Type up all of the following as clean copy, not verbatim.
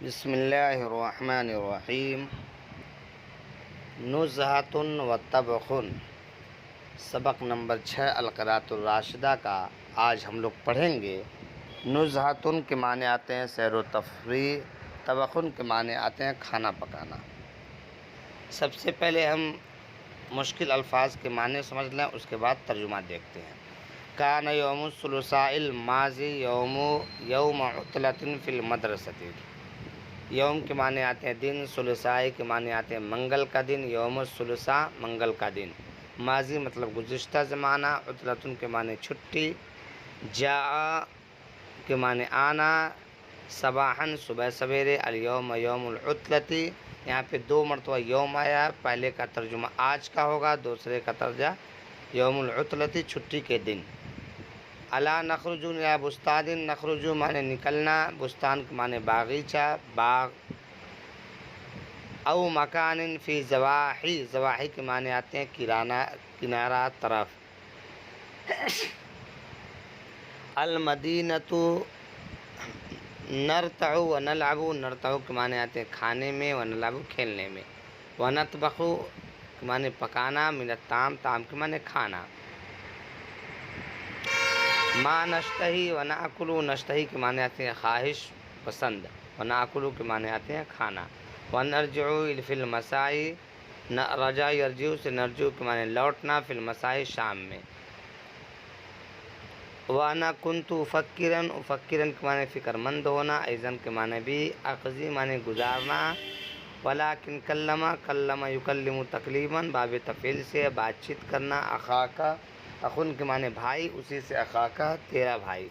بسم اللہ الرحمن الرحیم۔ نزہۃ و طبخ، سبق نمبر 6 القراءۃ الراشدہ کا آج ہم لوگ پڑھیں گے۔ نزہۃ کے معنی آتے ہیں سیر و تفریح، طبخ کے معنی آتے ہیں کھانا پکانا۔ سب سے پہلے ہم مشکل الفاظ کے معنی سمجھ لیں، اس کے بعد ترجمہ دیکھتے ہیں۔ کان یوم الثلاثاء الماضی یوم عطلۃ فی المدرسۃ۔ یوم کے معنی آتے ہیں دن، ثلاثاء کے معنی آتے ہیں منگل کا دن، یوم الثلاثاء منگل کا دن۔ ماضی مطلب گزشتہ زمانہ، عطلۃ کے معنی چھٹی، جاء کے معنی آنا، صباحاً صبح سویرے، الیوم یوم العطلۃ۔ یہاں پہ 2 مرتبہ یوم آیا، پہلے کا ترجمہ آج کا ہوگا، دوسرے کا ترجمہ یوم العطلۃ چھٹی کے دن۔ الا نخرج الی بستان، نخرج معنی نکلنا، بستان کے معنی باغیچہ، باغ۔ او مکان فی زواحی، زواحی کے معنی آتے ہیں کنارہ طرف۔ المدینۃ نرتع و نلعب، نرتع کے معنی آتے ہیں کھانے میں، و نلعب کھیلنے میں۔ و نطبخ کے معنی پکانا، من الطعام طعام کے معنی کھانا۔ ما نشتہی و ناکل، نشتہی کے معنی آتے ہیں خواہش پسند، و ناکل کے معنی آتے ہیں کھانا۔ و نرجع فی المساء، رجع یرجع سے نرجع کے معنی لوٹنا، فی المساء شام میں۔ وانا کنت افکرا، افکرا کے معنی فکر مند ہونا، ایزن کے معنی بھی، اقضی معنی گزارنا۔ ولیکن کلم، کلم یکلم تکلیما، باب تفعیل سے بات چیت کرنا۔ اخاک، اخن کے معنی بھائی، اسی سے اخاک تیرا بھائی۔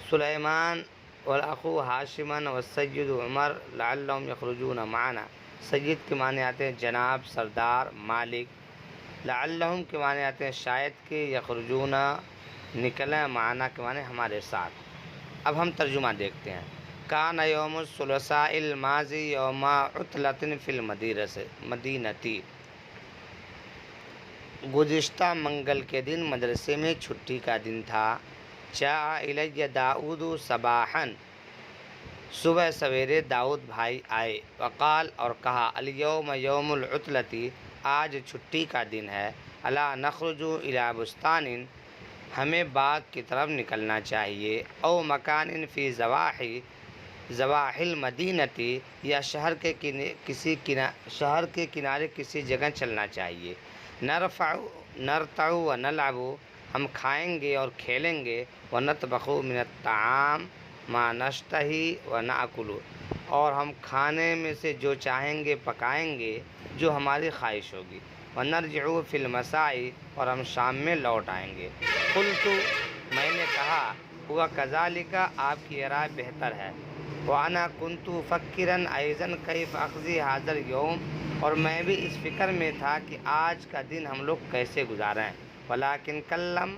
سلیمان والاخو ہاشما والسید عمر لعلهم یخرجون معنا، سید کے معنی آتے ہیں جناب، سردار، مالک۔ لعلهم کے معنی آتے ہیں شاید کہ، یخرجون نکلیں، معنا کے معنی ہمارے ساتھ۔ اب ہم ترجمہ دیکھتے ہیں۔ کان یوم الثلاثاء الماضی یوم عطلۃ فی المدینۃ، گزشتہ منگل کے دن مدرسے میں چھٹی کا دن تھا۔ جاء الی داؤد صباحا، صبح سویرے داؤد بھائی آئے۔ وقال اور کہا، الیوم یوم العطلۃ، آج چھٹی کا دن ہے۔ الا نخرج الی بستان، ہمیں باغ کی طرف نکلنا چاہیے۔ او مکان فی زواحی، زواحی المدینۃ، یا شہر کے کنارے کسی جگہ چلنا چاہیے۔ نرتع و نلعب، ہم کھائیں گے اور کھیلیں گے۔ ونطبخ من الطعام ما نشتہی و ناکل، اور ہم کھانے میں سے جو چاہیں گے پکائیں گے، جو ہماری خواہش ہوگی۔ ونرجع فی المساء، اور ہم شام میں لوٹ آئیں گے۔ قلت، میں نے کہا، ہوا کذالک، آپ کی رائے بہتر ہے۔ وانا کنت افکرا ایضا کیف اقضی ھذا اليوم، اور میں بھی اس فکر میں تھا کہ آج کا دن ہم لوگ کیسے گزاریں۔ ولیکن کلم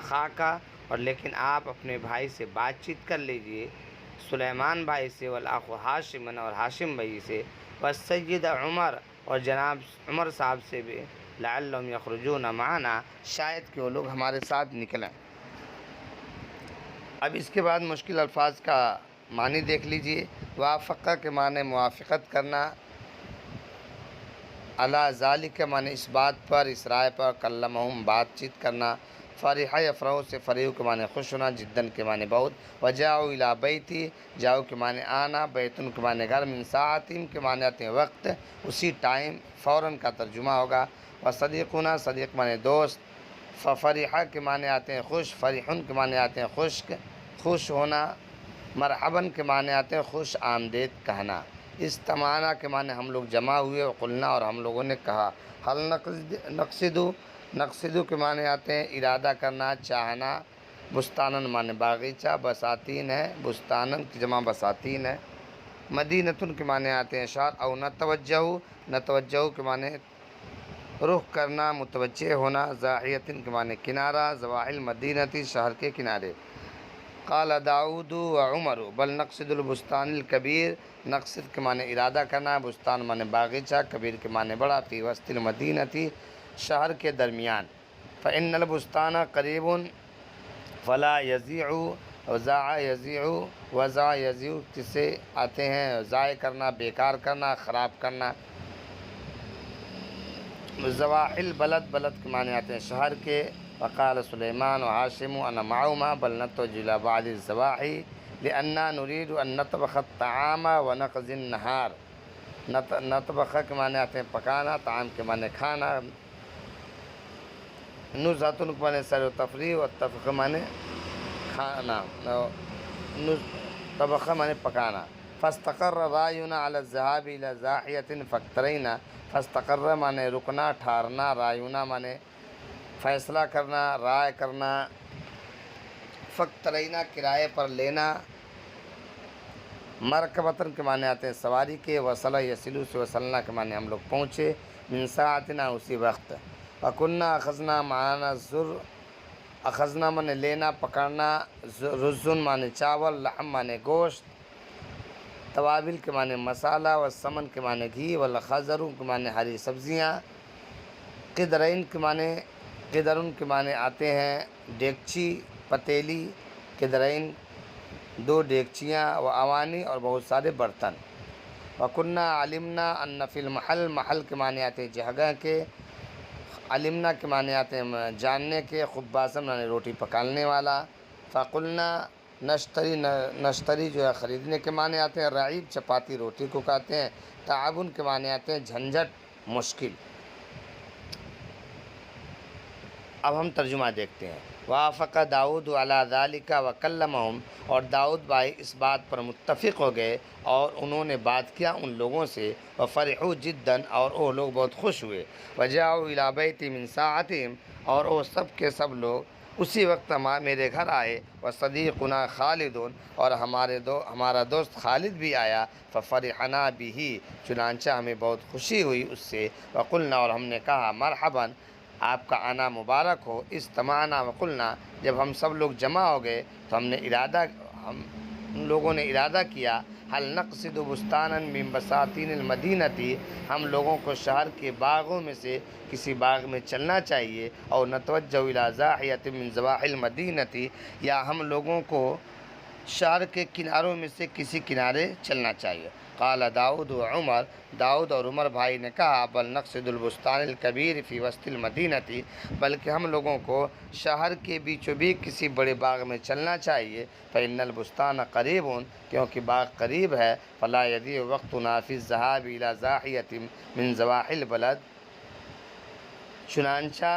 اخاک، اور لیکن آپ اپنے بھائی سے بات چیت کر لیجئے، سلیمان بھائی سے، والاخ ہاشم، اور ہاشم بھائی سے، والسید عمر، اور جناب عمر صاحب سے بھی، لعلهم یخرجون معنا، شاید کہ وہ لوگ ہمارے ساتھ نکلیں۔ اب اس کے بعد مشکل الفاظ کا معنی دیکھ لیجئے۔ وافقہ کے معنی موافقت کرنا، علی ذالک کے معنی اس بات پر، اس رائے پر، کلمہم بات چیت کرنا۔ فرح یفرح سے فرح کے معنی خوش ہونا، جداً کے معنی بہت۔ وجاؤ الی بیتی، جاؤ کے معنی آنا، بیتن کے معنی گھر، من ساعتم کے معنی آتے ہیں وقت، اسی ٹائم، فوراً کا ترجمہ ہوگا۔ وصدیقنا، صدیق معنی دوست۔ ففرح کے معنی آتے ہیں خوش، فرحن کے معنی آتے ہیں خشک، خوش ہونا۔ مرحباً کے معنی آتے ہیں خوش آمدید کہنا۔ استمعنا کے معنی ہم لوگ جمع ہوئے، وقلنا، اور ہم لوگوں نے کہا۔ حل نقصد، نقصد کے معنی آتے ہیں ارادہ کرنا، چاہنا۔ بستانن معنی باغیچہ، بساتین ہے، بستانن کی جمع بساتین ہے۔ مدینتن کے معنی آتے ہیں شہر۔ او نتوجہ، نتوجہ کے معنی رخ کرنا، متوجہ ہونا۔ زاحیتن کے معنی کنارہ، زواحی المدینۃ شہر کے کنارے۔ قال داؤد و عمر بل نقصد البستان الکبیر، نقصد کے معنی ارادہ کرنا، بستان معنی باغیچہ، کبیر کے معنی بڑا، فی وسط المدینۃ شہر کے درمیان۔ فإن البستان قریب فلا یضیع، وضاع یضیع وضع یضیع کس سے آتے ہیں؟ ضائع کرنا، بیکار کرنا، خراب کرنا۔ زواحل بلد، بلد کے معنی آتے ہیں شہر کے۔ وقال سلیمان وہاشم انا معهما بل نتوج الى بعض الزواحی لأننا نريد ان نطبخ الطعام ونقضي النهار۔ نطبخ کے معنی آتے ہیں پکانا، طعام کے معنی کھانا، نزہۃ کے معنی سیر و تفریح، اور طبخ معنی کھانا، طبخ معنی پکانا۔ فاستقر راینا علی الذهاب الى ضاحیۃ فاقترینا۔ فاستقر معنی رکنا، ٹھہرنا، راینا معنی فیصلہ کرنا، رائے کرنا، فاقترینا کرائے پر لینا، مرکبتن کے معنی آتے ہیں سواری کے، وصلہ یسلو سے وصلنا کے معنی ہم لوگ پہنچے، من ساعتنا اسی وقت۔ وکنا اخذنا معانا الزر، اخذنا معنی لینا، پکڑنا، رزن معنی چاول، لحم معنی گوشت، توابل کے معنی مسالہ، والسمن کے معنی گھی، والخضر کے معنی ہری سبزیاں، قدرین کے معنی قدرن کے معنی آتے ہیں ڈیگچی، پتیلی، قدرین دو ڈیگچیاں، و اوانی اور بہت سارے برتن۔ وکنا علمنا ان فی المحل، محل کے معنی آتے ہیں جگہ کے، علمنا کے معنی آتے ہیں جاننے کے، خبازن معنی روٹی پکالنے والا۔ فقلنا نشتری، نشتری جو ہے خریدنے کے معنی آتے ہیں، رعیب چپاتی روٹی کو کہتے ہیں، تعاون کے معنی آتے ہیں جھنجھٹ، مشکل۔ اب ہم ترجمہ دیکھتے ہیں۔ وافق داؤد علی ذالک وکلمہم، اور داؤد بھائی اس بات پر متفق ہو گئے اور انہوں نے بات کیا ان لوگوں سے، وفرحوا جدا، اور وہ لوگ بہت خوش ہوئے، وجاؤ الی بیت من ساعتہم، اور وہ سب کے سب لوگ اسی وقت میرے گھر آئے، وصدیقنا خالد، اور ہمارا دوست خالد بھی آیا، ففرحنا بہ، چنانچہ ہمیں بہت خوشی ہوئی اس سے، وقلنا، اور ہم نے کہا مرحبا، آپ کا آنا مبارک ہو، استمعنا وقلنا، جب ہم سب لوگ جمع ہو گئے تو ہم لوگوں نے ارادہ کیا، حل نقصد بستانا من بساتین المدینتی، ہم لوگوں کو شہر کے باغوں میں سے کسی باغ میں چلنا چاہیے، اور نتوجہ الی ضاحیۃ من ضواحی المدینتی، یا ہم لوگوں کو شہر کے کناروں میں سے کسی کنارے چلنا چاہیے۔ قال داؤد و عمر، داؤد اور عمر بھائی نے کہا، بل نقصد البستان الکبیر فی وسط المدینتی، بلکہ ہم لوگوں کو شہر کے بیچوں بیچ کسی بڑے باغ میں چلنا چاہیے، فإن البستان قریب، کیونکہ باغ قریب ہے، فلا یضیع وقتنا فی الذهاب الی ضاحیۃ من ضواحی البلد، چنانچہ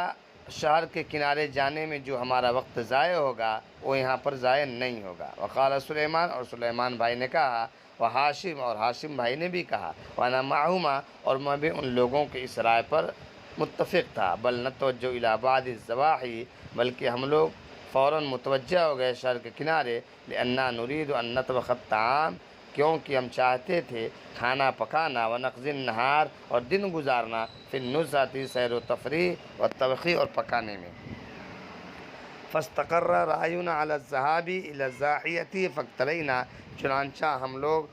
شہر کے کنارے جانے میں جو ہمارا وقت ضائع ہوگا وہ یہاں پر ضائع نہیں ہوگا۔ وقال سلیمان، اور سلیمان بھائی نے کہا، وہاشم، اور ہاشم بھائی نے بھی کہا، وانا معہما، اور میں بھی ان لوگوں کے اس رائے پر متفق تھا، بل نتوجہ الی بعض الضواحی، بلکہ ہم لوگ فوراً متوجہ ہو گئے شہر کے کنارے، لأننا نريد ان نطبخ الطعام، کیونکہ ہم چاہتے تھے کھانا پکانا، ونقضی النہار، اور دن گزارنا، فی النزہۃ، سیر و تفریح، والطبخ، اور پکانے میں۔ فاستقر راینا علی الذهاب الی الضاحیۃ فاقترینا، چنانچہ ہم لوگ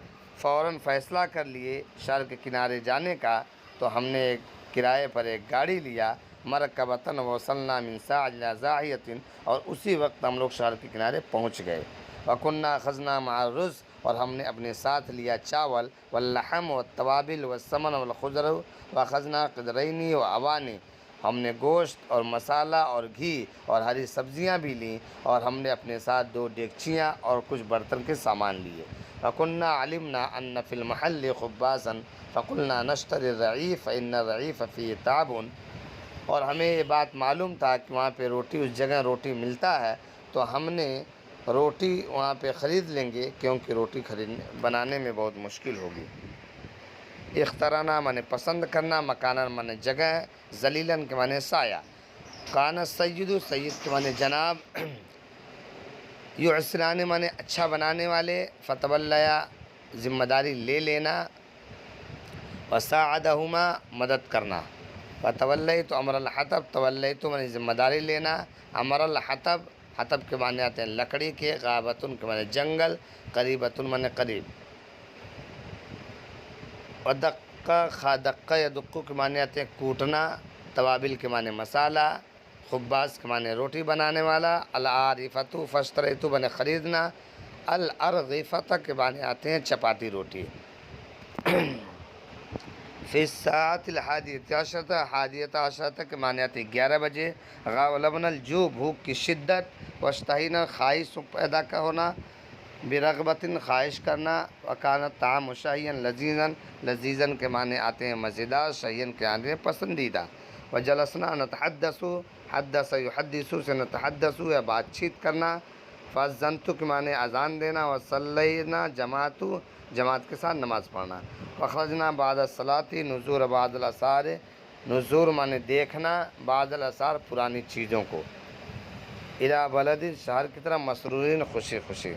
فوراً فیصلہ کر لیے شہر کے کنارے جانے کا، تو ہم نے ایک کرائے پر ایک گاڑی لیا، مرکبتاً وصلنا من ساعۃ الی ضاحیۃ، اور اسی وقت ہم لوگ شہر کے کنارے پہنچ گئے۔ وکنا اخذنا مع الرز، اور ہم نے اپنے ساتھ لیا چاول، واللحم والتوابل والثمن والخضر، واخذنا قدرین واوانی، ہم نے گوشت اور مسالہ اور گھی اور ہری سبزیاں بھی لیں، اور ہم نے اپنے ساتھ 2 ڈیگچیاں اور کچھ برتن کے سامان لیے۔ وکنا علمنا ان فی المحل خبازا فقلنا نشتری الرعیف فإن الرعیف فیہ تعب، اور ہمیں یہ بات معلوم تھا کہ وہاں پہ روٹی، اس جگہ روٹی ملتا ہے، تو ہم نے روٹی وہاں پہ خرید لیں گے، کیونکہ روٹی بنانے میں بہت مشکل ہوگی۔ اخترانا معنی پسند کرنا، مکانا معنی جگہ، ذلیلاً کے معنی سایہ۔ کان السید، سید کے معنی جناب، یعسران معنی اچھا بنانے والے، فتولیا ذمہ داری لے لینا، وساعدہما مدد کرنا۔ فتولیت امر الحطب، تولیت معنی ذمہ داری لینا، امر الحطب، حطب کے معنی آتے ہیں لکڑی کے، غابتن کے معنی جنگل، قریبتن معنی قریب، ودقہ، دقہ یا دقو کے معنی آتے ہیں کوٹنا، توابل کے معنی مسالہ، خباز کے معنی روٹی بنانے والا، العارفۃ فاشتریت بنے خریدنا، الارغفۃ کے معنی آتے ہیں چپاتی روٹی۔ فی الساعۃ الحادیۃ عشرۃ، حادیۃ عشرۃ کے معنی آتے ہیں 11 بجے، غلبنا الجوع بھوک کی شدت، واشتہینا خواہش پیدا کا ہونا، برغبت خواہش کرنا، وکان الطعام شہیا لذیذا، لذیذا کے معنی آتے ہیں مزیدار، شہیا کے آتے ہیں پسندیدہ، وجلسنا نتحدث، حدث یحدث سے نتحدث یا بات چیت کرنا، فاذنت کے معنی اذان دینا، وصلینا جماعت، جماعت کے ساتھ نماز پڑھنا، وخرجنا بعد الصلاۃ نزور بعد الاسار، نزور معنی دیکھنا، بعد الاسار پرانی چیزوں کو، الی بلد شہر کی طرح مسرورین خوشی خوشی،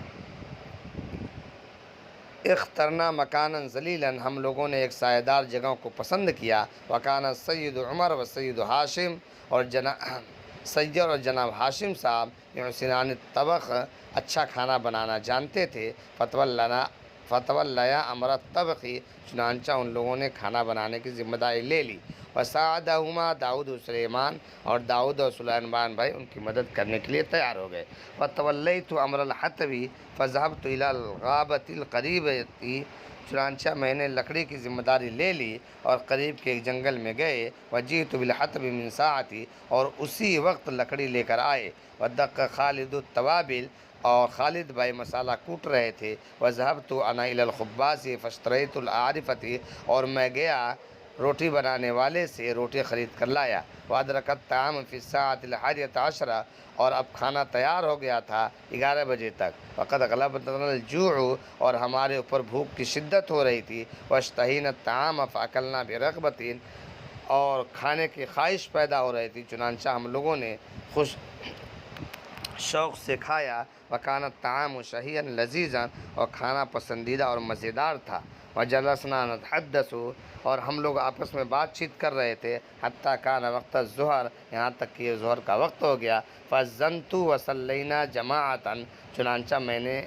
اخترنا مکانا ذلیلا، ہم لوگوں نے ایک سایہ دار جگہوں کو پسند کیا، وکانا سید عمر و سید ہاشم، اور سید اور جناب ہاشم صاحب یحسنان الطبخ، اچھا کھانا بنانا جانتے تھے، فتولیا امر الطبخی، چنانچہ ان لوگوں نے کھانا بنانے کی ذمہ داری لے لی، وساعدہما داؤد و سلیمان، اور داؤد اور سلیمان بھائی ان کی مدد کرنے کے لیے تیار ہو گئے، وتولیت امر الحطب فذهبت الى الغابۃ القریبۃ، چنانچہ میں نے لکڑی کی ذمہ داری لے لی اور قریب کے ایک جنگل میں گئے، وجئت بالحطب من ساعتی، اور اسی وقت لکڑی لے کر آئے، ودق خالد التوابل، اور خالد بھائی مسالہ کوٹ رہے تھے، وذهبت انا الى الخباز فاشتریت العارفۃ، اور میں گیا روٹی بنانے والے سے روٹی خرید کر لایا، وادرک الطعام فی الساعۃ الحادیۃ عشرہ، اور اب کھانا تیار ہو گیا تھا 11 بجے تک، وقد غلبتنا الجوع، اور ہمارے اوپر بھوک کی شدت ہو رہی تھی، واشتہینا الطعام فاکلنا برغبۃ، اور کھانے کی خواہش پیدا ہو رہی تھی، چنانچہ ہم لوگوں نے خوش شوق سے کھایا، وکان الطعام شہیا لذیذا، اور کھانا پسندیدہ اور مزیدار تھا، وجلسنا نتحدث، اور ہم لوگ آپس میں بات چیت کر رہے تھے، حتیٰ کان وقت الظہر، یہاں تک کہ ظہر کا وقت ہو گیا، فاذنت وصلینا جماعتا، چنانچہ میں نے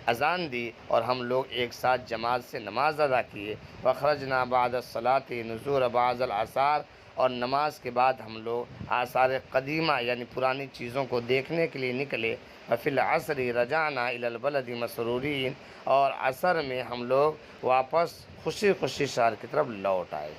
اذان دی اور ہم لوگ ایک ساتھ جماعت سے نماز ادا کیے، وخرجنا بعد الصلاۃ نزور بعض الآثار، اور نماز کے بعد ہم لوگ آثار قدیمہ یعنی پرانی چیزوں کو دیکھنے کے لیے نکلے، وفی العصر رجعنا الی البلد مسرورین، اور عصر میں ہم لوگ واپس خوشی خوشی شہر کی طرف لوٹ آئے۔